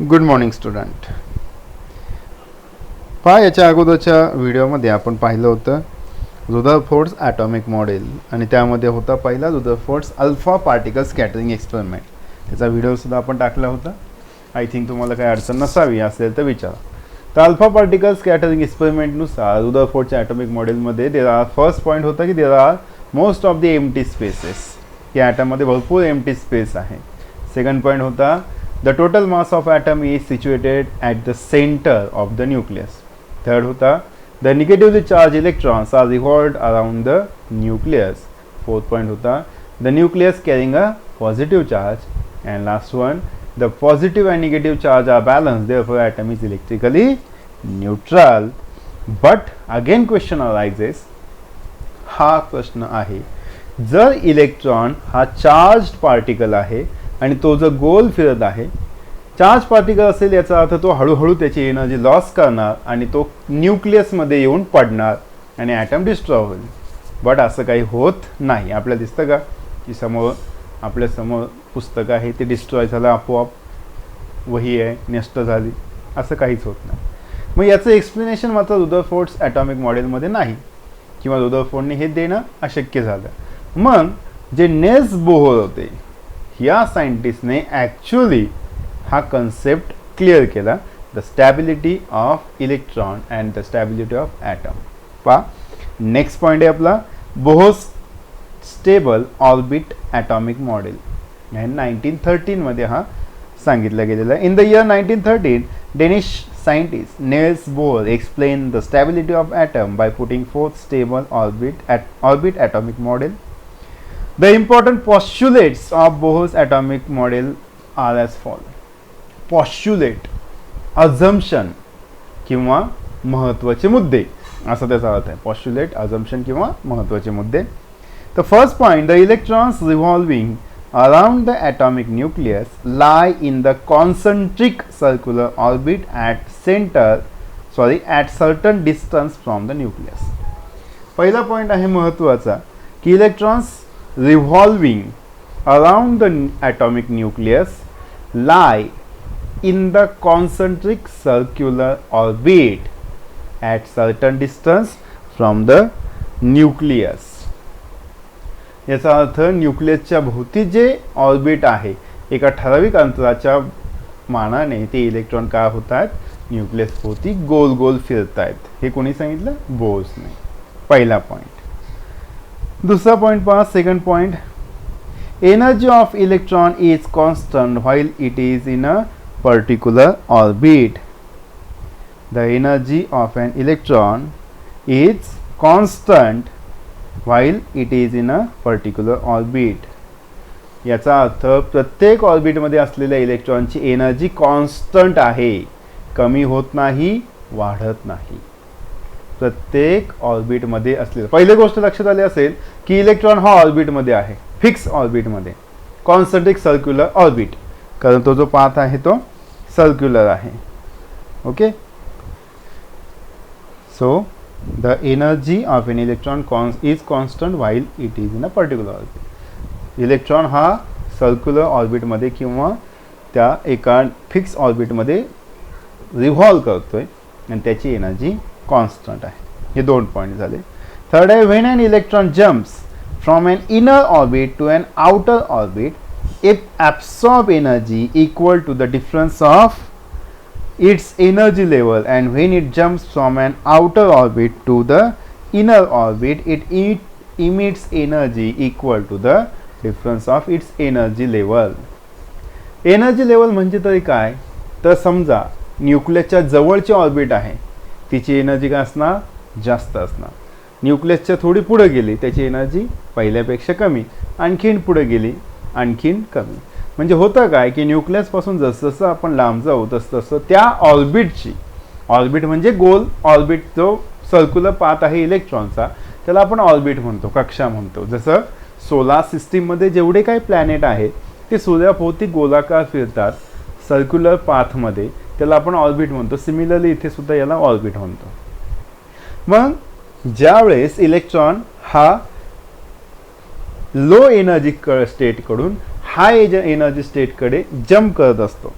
Good morning student. पहा, याच्या अगोदरच्या व्हिडिओमध्ये आपण पाहिलं होतं रुदरफोर्ड्स ॲटॉमिक मॉडेल आणि त्यामध्ये होता पहिला रुदरफोर्ड्स अल्फा पार्टिकल स्कॅटरिंग एक्सपेरिमेंट. त्याचा व्हिडिओसुद्धा आपण टाकला होता. आय थिंक तुम्हाला काही अडचण नसावी, असेल तर विचारा. तर अल्फा पार्टिकल स्कॅटरिंग एक्सपेरिमेंटनुसार रुदरफोर्डच्या ॲटॉमिक मॉडेलमध्ये फर्स्ट पॉईंट होता की there are most of the empty spaces. या ॲटममध्ये भरपूर एम्प्टी स्पेस आहे. सेकंड पॉईंट होता the total mass of atom is situated at the center of the nucleus. Third होता the negatively charged electrons are revolved around the nucleus. Fourth point होता the nucleus carrying a positive charge. And last one, the positive and negative charge are balanced, therefore atom is electrically neutral. But again question arises, हा प्रश्न आहे, जर electron हा charged particle आहे आणि तो जर गोल फिरत आहे, चार्ज पार्टिकल असेल याचा अर्थ तो हळूहळू त्याची एनर्जी लॉस करणार आणि तो न्यूक्लियसमध्ये येऊन पडणार आणि ॲटम डिस्ट्रॉय होईल. बट असं काही होत नाही. आपल्याला दिसतं का की आपल्यासमोर पुस्तक आहे, ते डिस्ट्रॉय झालं, आपोआप वही आहे नष्ट झाली, असं काहीच होत नाही. मग याचं एक्सप्लेनेशन मात्र रुदरफोर्ड्स ॲटॉमिक मॉडेलमध्ये नाही, किंवा रुदरफोर्डने हे देणं अशक्य झालं. मग जे नेल्स बोहर होते, या सायंटिस्टने ॲक्च्युली हा कन्सेप्ट क्लिअर केला, the stability of electron and the stability of atom. पहा, नेक्स्ट पॉईंट आहे आपला Bohr's stable orbit atomic model. 1913 हा सांगितलं गेलेलं आहे. In the year 1913 Danish scientist Niels Bohr explain the stability of atom by putting forth stable orbit atomic model. The important postulates of Bohr's atomic model are as follows. Postulate, assumption किंवा महत्त्वाचे मुद्दे, असा त्याचा अर्थ आहे. Postulate, assumption किंवा महत्त्वाचे मुद्दे. The first point, the electrons revolving around the atomic nucleus lie in the concentric circular orbit at certain distance from the nucleus. पहिला पॉइंट आहे महत्त्वाचा की electrons revolving around the atomic nucleus lie in the concentric circular orbit at certain distance from the nucleus. याचा अर्थ न्यूक्लियसच्या भोवती जे orbit आहे, एका ठराविक अंतराच्या मानाने ते इलेक्ट्रॉन काय होत आहेत, न्यूक्लियस भोवती गोल गोल फिरत आहेत. हे कोणी सांगितलं? बोर्सने. पहिला पॉइंट. दूसरा पॉइंट पहा, second point, energy of electron is constant while it is in a particular orbit. The energy of an electron is constant while it is in a particular orbit. याचा अर्थ प्रत्येक ऑर्बिटमध्ये असलेल्या इलेक्ट्रॉनची एनर्जी कॉन्स्टंट आहे, कमी होत नाही, वाढत नाही. प्रत्येक ऑर्बिटमध्ये असलेलं, पहिली गोष्ट लक्षात आली असेल की इलेक्ट्रॉन हा ऑर्बिटमध्ये आहे, फिक्स ऑर्बिटमध्ये, कॉन्सन्ट्रिक सर्क्युलर ऑर्बिट, कारण तो जो पाथ आहे तो सर्क्युलर आहे. Okay, so the energy of an electron is constant while it is in a particular orbit. Electron हा सर्क्युलर ऑर्बिटमध्ये किंवा त्या एका फिक्स ऑर्बिटमध्ये रिव्हॉल्व करतोय आणि त्याची एनर्जी कॉन्स्टंट आहे. हे दोन पॉईंट झाले. थर्ड आहे, when an electron jumps from an inner orbit to an outer orbit it absorb energy equal to the difference of its energy level, and when it jumps from an outer orbit to the inner orbit it emits energy equal to the difference of its energy level. Energy level म्हणजे तरी काय, तर समजा न्यूक्लियसच्या जवळची orbit आहे, तिची energy काय असणार, जास्त असणार. न्यूक्लियसच्या थोडी पुढे गेली, त्याची एनर्जी पहिल्यापेक्षा कमी, आणखीन पुढे गेली, आणखीन कमी. म्हणजे होतं काय की न्यूक्लियसपासून जसं आपण लांब जाऊ तसं त्या ऑर्बिटची, ऑर्बिट म्हणजे गोल ऑर्बिट, जो सर्क्युलर पाथ आहे इलेक्ट्रॉनचा, त्याला आपण ऑर्बिट म्हणतो, कक्षा म्हणतो. जसं सोलार सिस्टीममध्ये जेवढे काही प्लॅनेट आहेत ते सूर्याभोवती गोलाकार फिरतात सर्क्युलर पाथमध्ये, त्याला आपण ऑर्बिट म्हणतो. सिमिलरली इथे सुद्धा याला ऑर्बिट म्हणतो. मग ज्यावेळेस इलेक्ट्रॉन हा लो एनर्जी स्टेटकडून हाय एनर्जी स्टेटकडे जम्प करत असतो,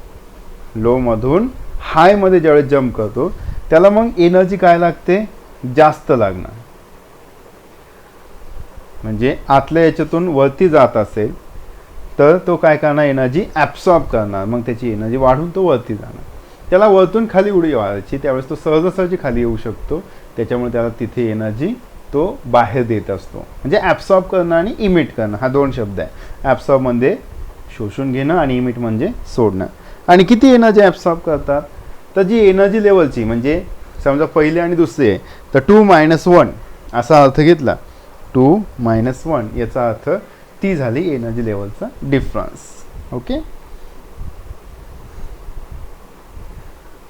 लोमधून हायमध्ये ज्यावेळेस जम्प करतो त्याला मग एनर्जी काय लागते, जास्त लागणार. म्हणजे आतल्या याच्यातून वरती जात असेल तर तो काय करणार, एनर्जी ॲब्सॉर्ब करणार, मग त्याची एनर्जी वाढून तो वरती जाणार. त्याला वरतून खाली उडी मारायची, त्यावेळेस तो सहजासहजी खाली येऊ शकतो, त्याच्यामुळे त्याला तिथे एनर्जी तो बाहेर देत असतो. म्हणजे ॲब्सॉर्ब करणं आणि इमिट करणं हा दोन शब्द आहे. ॲब्सॉर्ब म्हणजे शोषून घेणं आणि इमिट म्हणजे सोडणं. आणि किती एनर्जी ॲब्सॉर्ब करतात, तर जी एनर्जी लेवलची म्हणजे समजा पहिले आणि दुसरे आहे तर 2 - 1 असा अर्थ घेतला, 2 - 1 याचा अर्थ ती झाली एनर्जी लेवलचा डिफरन्स. ओके,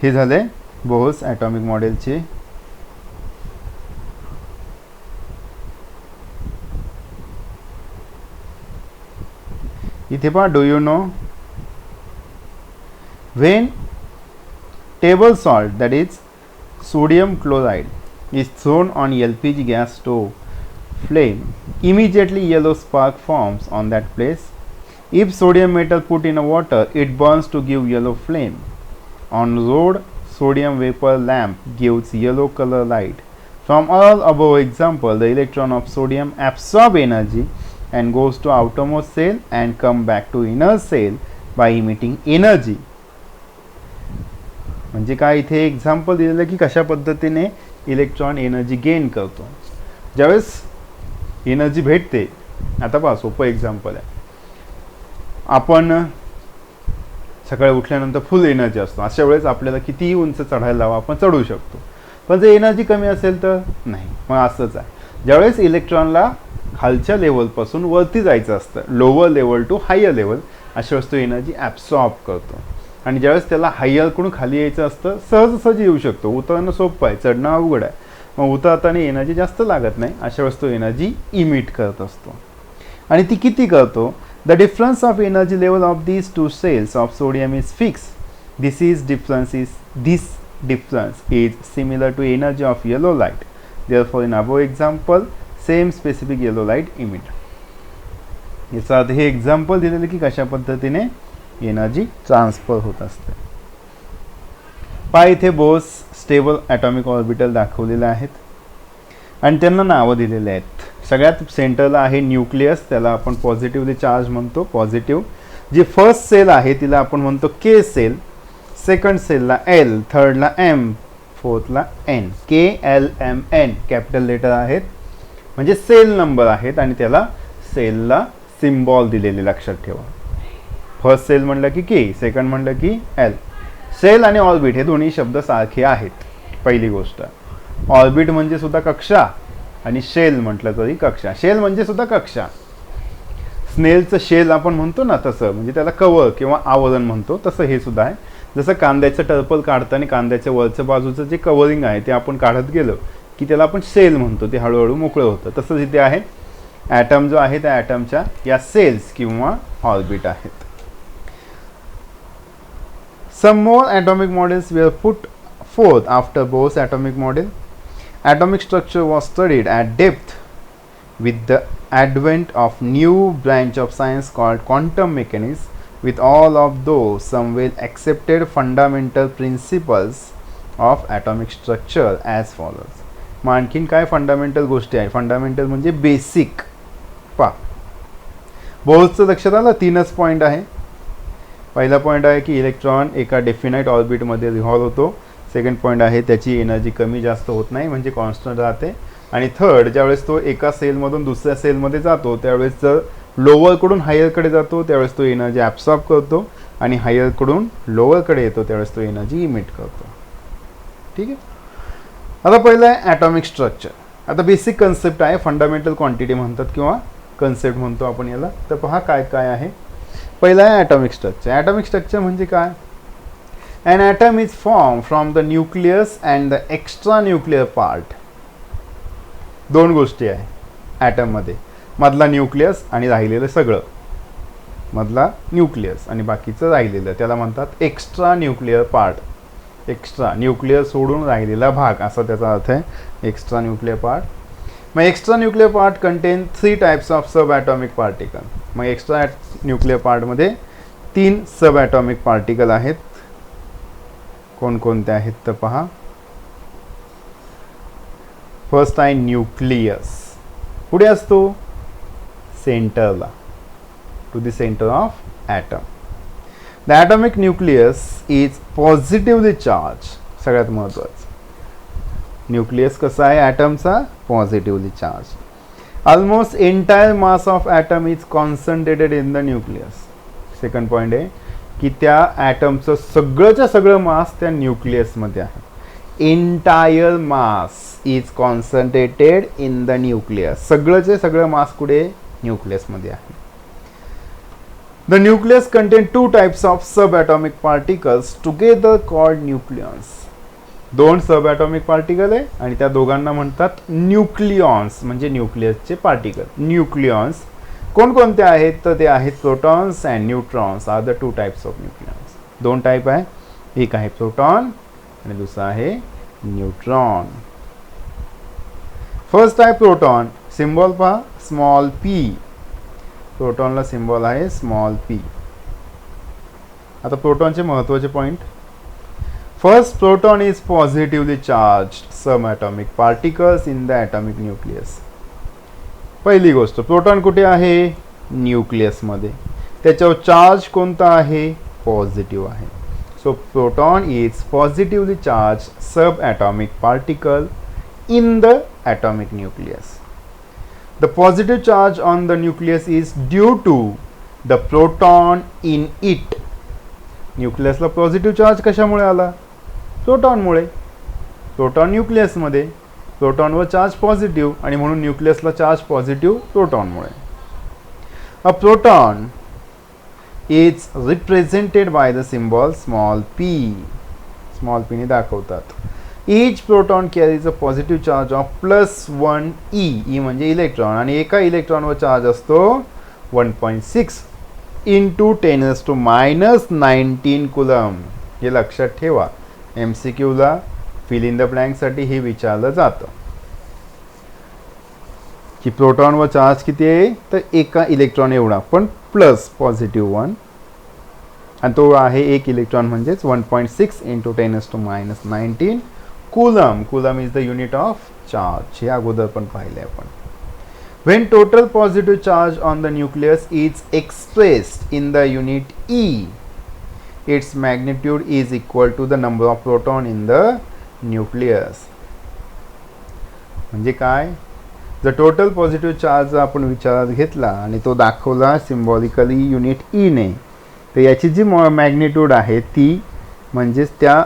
हे झाले बोह्स ॲटॉमिक मॉडेलचे. इथे पहा, do you know when table salt, that is sodium chloride, is thrown on LPG gas stove flame, immediately yellow spark forms on that place. If sodium metal put in a water, it burns to give yellow flame. On road, sodium vapor lamp gives yellow color light. From all above example, the electron of sodium absorb energy and goes to outermost cell and come back to inner cell by emitting energy. म्हणजे काय, इथे example दिलेलं की कशा पद्धतीने electron energy gain करतो. ज्यावेळेस energy भेटते, आता पहा सोपं एक्झाम्पल आहे, आपण सकाळी उठल्यानंतर फुल एनर्जी असतो, अशा वेळेस आपल्याला कितीही उंच चढायला लावा आपण चढू शकतो, पण जर एनर्जी कमी असेल तर नाही. मग असंच आहे, ज्यावेळेस इलेक्ट्रॉनला खालच्या लेवलपासून वरती जायचं असतं, lower level to higher level, अशा वेळेस तो एनर्जी ॲब्सॉर्ब करतो. आणि ज्यावेळेस त्याला हायरकडून खाली यायचं असतं सहज येऊ शकतो, उतरणं सोपं आहे, चढणं अवघड आहे, मग उतरताना एनर्जी जास्त लागत नाही, अशा वेळेस तो एनर्जी इमिट करत असतो. आणि ती किती करतो, the difference of energy level of these two cells of sodium is fix. This difference is similar to energy of yellow light. Therefore in above example same specific yellow light emit. याचा अर्थ हे example दिलेलं की कशा पद्धतीने energy transfer होत असते. पहा, इथे बोस स्टेबल ॲटॉमिक ऑर्बिटल दाखवलेले आहेत आणि त्यांना नावं दिलेले आहेत. सगळ्यात सेंटरला आहे न्यूक्लियस, त्याला आपण पॉझिटिव्हली चार्ज म्हणतो, पॉझिटिव्ह. जी फर्स्ट सेल आहे तिला आपण म्हणतो के सेल, सेकंड सेलला एल, थर्डला एम, फोर्थला एन. KLMN कॅपिटल लेटर आहेत म्हणजे सेल नंबर आहेत आणि त्याला सेलला सिम्बॉल दिलेले लक्षात ठेवा. फर्स्ट सेल म्हणलं की के, सेकंड म्हणलं की एल. सेल आणि ऑर्बिट हे दोन्ही शब्द सारखे आहेत. पहिली गोष्ट, ऑर्बिट म्हणजे सुद्धा कक्षा आणि शेल म्हटलं तरी कक्षा. शेल म्हणजे सुद्धा कक्षा. स्नेलचं शेल आपण म्हणतो ना तसं, म्हणजे त्याला कवर किंवा आवरण म्हणतो, तसं हे सुद्धा आहे. जसं कांद्याचं टर्पल काढताना कांद्याच्या वरच्या बाजूचं जे कवरिंग आहे ते आपण काढत गेलो की त्याला आपण शेल म्हणतो, ते हळूहळू मोकळं होतं. तसंच इथे आहे, ॲटम जो आहे त्या ॲटमच्या या सेल्स किंवा ऑर्बिट आहेत. Some more atomic models were put forth after Bohr's atomic model. Atomic structure was studied at depth with the advent of new branch of science called quantum mechanics, with all of those some well accepted fundamental principles of atomic structure as follows. मग आणखीन काय fundamental गोष्टी आहे, fundamental म्हणजे basic. पहा, बोहरचं लक्षात आलं, 3च पॉईंट आहे. पहिला पॉईंट आहे की इलेक्ट्रॉन एका डेफिनाईट ऑर्बिटमध्ये रिव्हॉल्व होतो. सेकंड पॉईंट आहे त्याची एनर्जी कमी जास्त होत नाही म्हणजे कॉन्स्टंट राहते. आणि थर्ड, ज्यावेळेस तो एका सेलमधून दुसऱ्या सेलमध्ये जातो त्यावेळेस जर लोअरकडून हायरकडे जातो त्यावेळेस तो एनर्जी ॲब्सॉर्ब करतो आणि हायरकडून लोअरकडे येतो त्यावेळेस तो एनर्जी इमिट करतो. ठीक आहे. आता पहिलं आहे ॲटॉमिक स्ट्रक्चर. आता बेसिक कन्सेप्ट आहे, फंडामेंटल क्वांटिटी म्हणतात किंवा कन्सेप्ट म्हणतो आपण याला. तर पहा काय काय आहे. पहिला आहे ॲटॉमिक स्ट्रक्चर. ॲटॉमिक स्ट्रक्चर म्हणजे काय, an atom is formed from the nucleus and the extra nuclear part. दोन गोष्टी आहे ॲटममध्ये, मधला न्यूक्लियस आणि राहिलेलं सगळं. मधला न्यूक्लियस आणि बाकीचं राहिलेलं त्याला म्हणतात extra nuclear part. Extra nuclear सोडून राहिलेला भाग असा त्याचा अर्थ आहे, एक्स्ट्रा न्यूक्लियर पार्ट. मग extra nuclear part content 3 types of sub atomic particle. मग एक्स्ट्रा न्यूक्लियर पार्टमध्ये 3 सब ॲटॉमिक पार्टिकल आहेत. कोणकोणते आहेत तर पहा. फर्स्ट आहे न्यूक्लियस. कुठे असतो? सेंटरला, to the centre of atom. The atomic nucleus is positively charge. सगळ्यात महत्त्वाचं, न्यूक्लियस कसा आहे ॲटमचा? Positively charge. Almost entire mass of atom is concentrated in the nucleus. Second point आहे की त्या ॲटमचं सगळंच्या सगळं मास त्या न्यूक्लियसमध्ये आहे. Entire mass is concentrated in the nucleus. सगळंचे सगळं मास कुठे? न्यूक्लियसमध्ये आहे. The nucleus contain two types of sub atomic particles together called nucleons. दोन सब ॲटॉमिक पार्टिकल आहे आणि त्या दोघांना म्हणतात न्यूक्लियॉन्स, म्हणजे न्यूक्लियसचे पार्टिकल. न्यूक्लियॉन्स कोणकोणते आहेत तर ते आहेत protons and neutrons are the two types of nucleons. दोन टाईप आहे, एक आहे प्रोटॉन आणि दुसरा आहे न्यूट्रॉन. फर्स्ट आहे प्रोटॉन. सिम्बॉल पहा, स्मॉल पी. प्रोटॉनला सिम्बॉल आहे स्मॉल पी. आता प्रोटॉनचे महत्त्वाचे point. First, proton is positively charged sub atomic particles in the atomic nucleus. पहिली गोष्ट, प्रोटॉन कुठे आहे? न्यूक्लियसमध्ये. त्याच्यावर चार्ज कोणता आहे? पॉझिटिव्ह आहे. So proton is positively charge sub atomic particle in the atomic nucleus. The positive charge on the nucleus is due to the proton in it. न्यूक्लियसला positive charge कशामुळे आला? प्रोटॉनमुळे. प्रोटॉन न्यूक्लियसमध्ये, प्रोटॉनवर चार्ज पॉझिटिव्ह आणि म्हणून न्यूक्लियसला चार्ज पॉझिटिव्ह प्रोटॉनमुळे. A proton is represented by the symbol small P. Small पीने दाखवतात. Each proton carries a positive charge of +1 e. e म्हणजे इलेक्ट्रॉन आणि एका इलेक्ट्रॉनवर चार्ज असतो 1.6 इंटू 10⁻⁻19 कुलम. हे लक्षात ठेवा, MCQला फिल इन द ब्लँकसाठी हे विचारलं जातं की प्रोटॉनवर चार्ज किती आहे तर एका इलेक्ट्रॉन एवढा, पण प्लस +1 आणि तो आहे एक इलेक्ट्रॉन म्हणजेच 1.6 into 10⁻⁻19 coulomb. Coulomb is the unit of charge. हे अगोदर पण पाहिले आपण. When total positive charge on the nucleus is expressed in the unit E, its magnitude is equal to the number of proton in the nucleus. म्हणजे काय? जर total positive charge आपण विचारात घेतला आणि तो दाखवला सिम्बॉलिकली युनिट ई ने, तर याची जी मॅग्निट्यूड आहे ती म्हणजेच त्या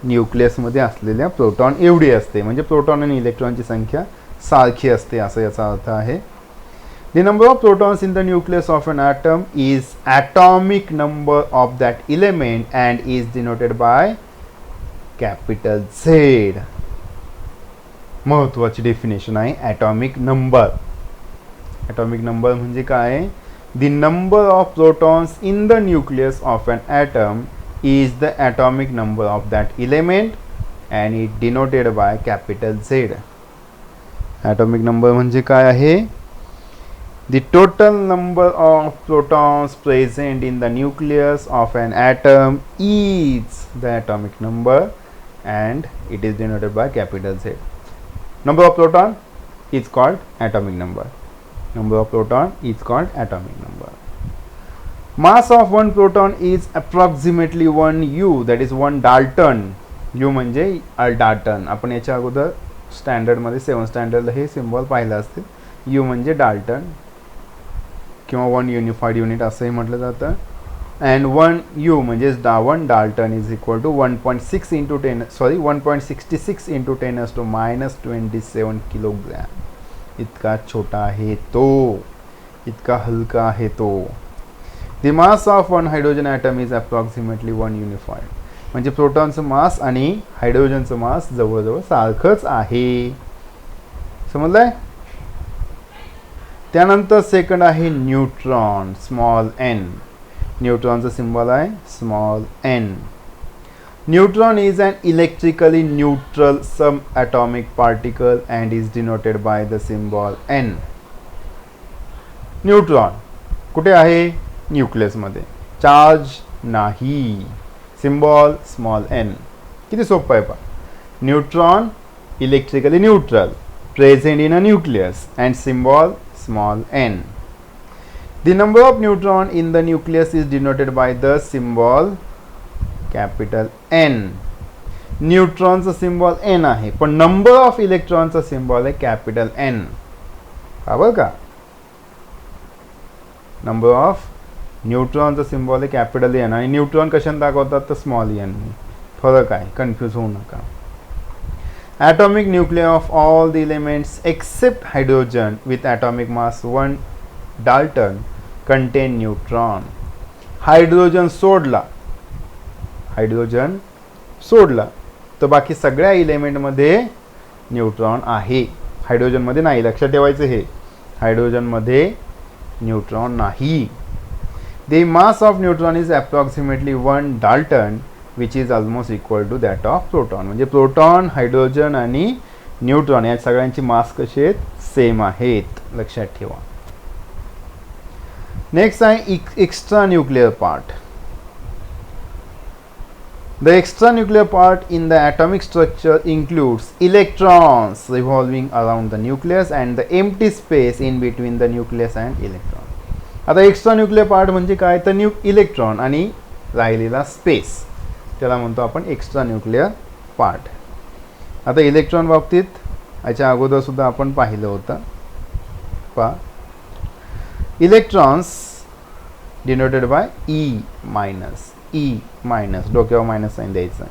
न्यूक्लियसमध्ये असलेल्या प्रोटॉन एवढी असते. म्हणजे प्रोटॉन आणि इलेक्ट्रॉनची संख्या सारखी असते असं याचा अर्थ आहे. The number of protons in the nucleus of an atom is atomic number of that element and is denoted by capital Z. महत्त्वाची डेफिनेशन आहे ॲटॉमिक नंबर. ॲटॉमिक नंबर म्हणजे काय? The number of protons in the nucleus of an atom is the atomic number of that element and it denoted by capital Z. Atomic number म्हणजे काय आहे? The total number of protons present in the nucleus of an atom is the atomic number and it is denoted by capital Z. Number of proton is called atomic number. Number of proton is called atomic number. Mass of one proton is approximately 1 U, that is 1 Dalton. U म्हणजे Dalton. आपण याच्या अगोदर स्टँडर्डमध्ये 7th स्टँडर्डला हे symbol पाहिलं असते. U म्हणजे Dalton किंवा 1 unified unit असंही म्हटलं जातं. अँड 1 U म्हणजेच 1 dalton is equal to 1.66 into 10⁻⁻27 kilogram. इतका छोटा आहे तो, इतका हलका आहे तो. The mass of one hydrogen atom is approximately 1 unified. म्हणजे प्रोटॉनचं मास आणि हायड्रोजनचं मास जवळजवळ सारखंच आहे. समजलंय? त्यानंतर सेकंड आहे न्यूट्रॉन, स्मॉल n. न्यूट्रॉनचं सिम्बॉल आहे small n. Neutron is an electrically neutral subatomic particle and is denoted by the symbol n. Neutron कुठे आहे? न्यूक्लियसमध्ये. चार्ज नाही. Symbol small n. किती सोपं आहे पहा. Neutron electrically neutral, present in a nucleus and symbol small n. The number of neutron in the nucleus is denoted by the symbol capital N. न्यूट्रॉनचा symbol n आहे, पण number of इलेक्ट्रॉनचा symbol आहे capital N. बरोबर का? Number of न्यूट्रॉनचा symbol आहे capital N आणि न्यूट्रॉन कशाने दाखवतात तर स्मॉल n. फरक आहे, कन्फ्यूज होऊ नका. atomic nuclei of all the elements except hydrogen with atomic mass 1 Dalton contain neutron. Hydrogen सोडला तर बाकी सगळ्या एलिमेंटमध्ये न्यूट्रॉन आहे. हायड्रोजनमध्ये नाही, लक्षात ठेवायचं हे. हायड्रोजनमध्ये न्यूट्रॉन नाही. The mass of neutron is approximately 1 Dalton which is almost equal to that of proton. म्हणजे प्रोटॉन, हायड्रोजन आणि न्यूट्रॉन या सगळ्यांची मास कसे आहेत, सेम आहेत, लक्षात ठेवा. नेक्स्ट आहे extra nuclear part. The extranuclear part in the atomic structure includes electrons revolving around the nucleus and the empty space in between the nucleus and electron. आता एक्स्ट्रान्युक्लियर पार्ट म्हणजे काय तर इलेक्ट्रॉन आणि राहिलेला स्पेस, त्याला म्हणतो आपण एक्स्ट्रान्युक्लियर पार्ट. आता इलेक्ट्रॉन बाबतीत याच्या अगोदर सुद्धा आपण पाहिलं होतं. पहा, electrons denoted by e minus, डोक्यावर मायनस साइन द्यायचं.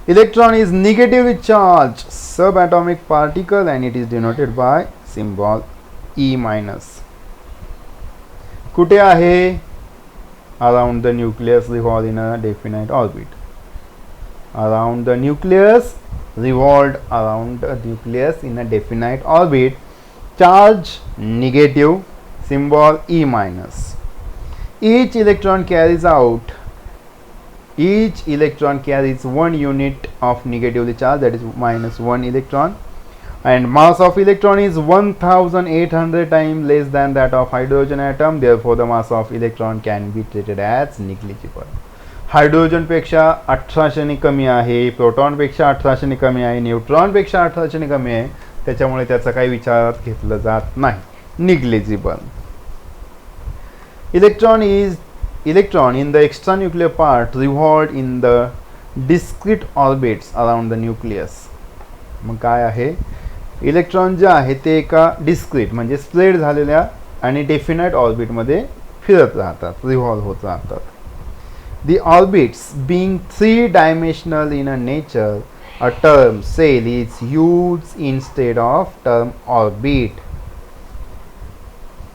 Electron is negatively charge sub atomic particle and it is denoted bye symbol e minus. कुठे आहे? Around the nucleus revolve in a definite orbit. Around the nucleus revolved around the nucleus in a definite orbit, charge negative, symbol E minus. Each electron carries 1 unit of negatively charged, that is minus 1 electron, and mass of electron is 1800 times less than that of hydrogen atom, therefore the mass of electron can be treated as negligible. Hydrogen पेक्षा 1800 ने कमी आहे, proton पेक्षा 1800 ने कमी आहे, neutron पेक्षा 1800 ने कमी आहे, त्याच्यामुळे त्याचा काही विचारात घेतलं जात नाही, negligible. Electron in the extranuclear part revolved in the discrete orbits around the nucleus. मग काय आहे? इलेक्ट्रॉन जे आहे ते एका डिस्क्रीट म्हणजे स्प्रेड झालेल्या आणि डेफिनाइट ऑर्बिटमध्ये फिरत राहतात, रिव्हॉल्व होत राहतात. The orbits being three-dimensional in a nature, a term cell is used instead of term orbit.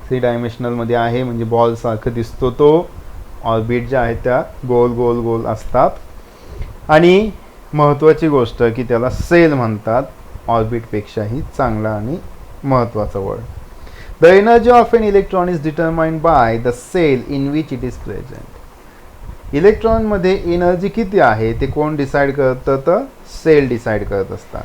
Three dimensional मध्ये आहे म्हणजे बॉल सारखं दिसतो तो. ऑर्बिट ज्या आहेत त्या गोल गोल गोल असतात आणि महत्त्वाची गोष्ट की त्याला सेल म्हणतात, ऑर्बिटपेक्षाही चांगला आणि महत्त्वाचा word. The energy of an electron is determined by the shell in which it is present. इलेक्ट्रॉनमध्ये एनर्जी किती आहे ते कोण डिसाईड करतं तर सेल डिसाईड करत असतात.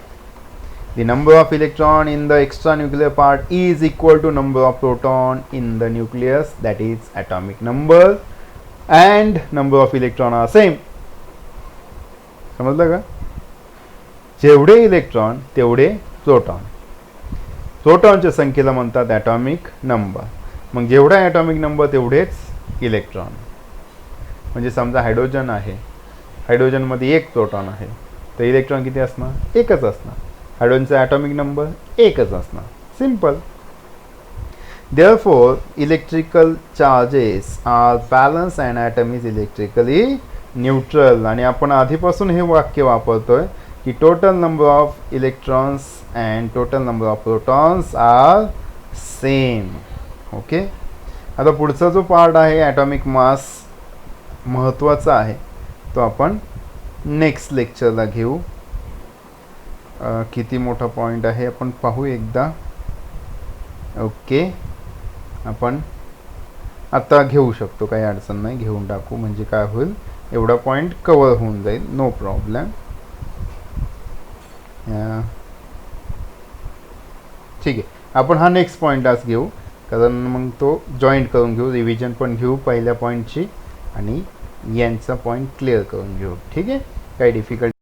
The number of electron in the extranuclear part is equal to number of proton in the nucleus, that is atomic number, and number of electron are same. समजलं का? जेवढे इलेक्ट्रॉन तेवढे proton. प्रोटॉनच्या संख्येला म्हणतात atomic number. मग जेवढा atomic number तेवढेच electron. म्हणजे समजा हायड्रोजन आहे, हायड्रोजनमध्ये एक प्रोटॉन आहे, तर इलेक्ट्रॉन किती असणार? एकच असणार. हायड्रोजनचा ॲटॉमिक नंबर एकच असणार. Simple. Therefore electrical charges are balance and atom is electrically neutral. आणि आपण आधीपासून हे वाक्य वापरतोय की total number of electrons and total number of protons are same. Okay. आता पुढचा जो पार्ट आहे ॲटॉमिक मास महत्त्वाचा आहे तो आपण नेक्स्ट लेक्चरला घेऊ. किती मोठा पॉईंट आहे आपण पाहू एकदा. ओके, आपण आता घेऊ शकतो, काही अडचण नाही, घेऊन टाकू. म्हणजे काय होईल, एवढा पॉईंट कवर होऊन जाईल, नो प्रॉब्लेम. ठीक आहे, आपण हा नेक्स्ट पॉईंट आज घेऊ, कारण मग तो जॉईंट करून घेऊ, रिव्हिजन पण घेऊ पहिल्या पॉईंटची आणि यांचा पॉईंट क्लिअर करून घेऊ. ठीक आहे, काही डिफिकल्ट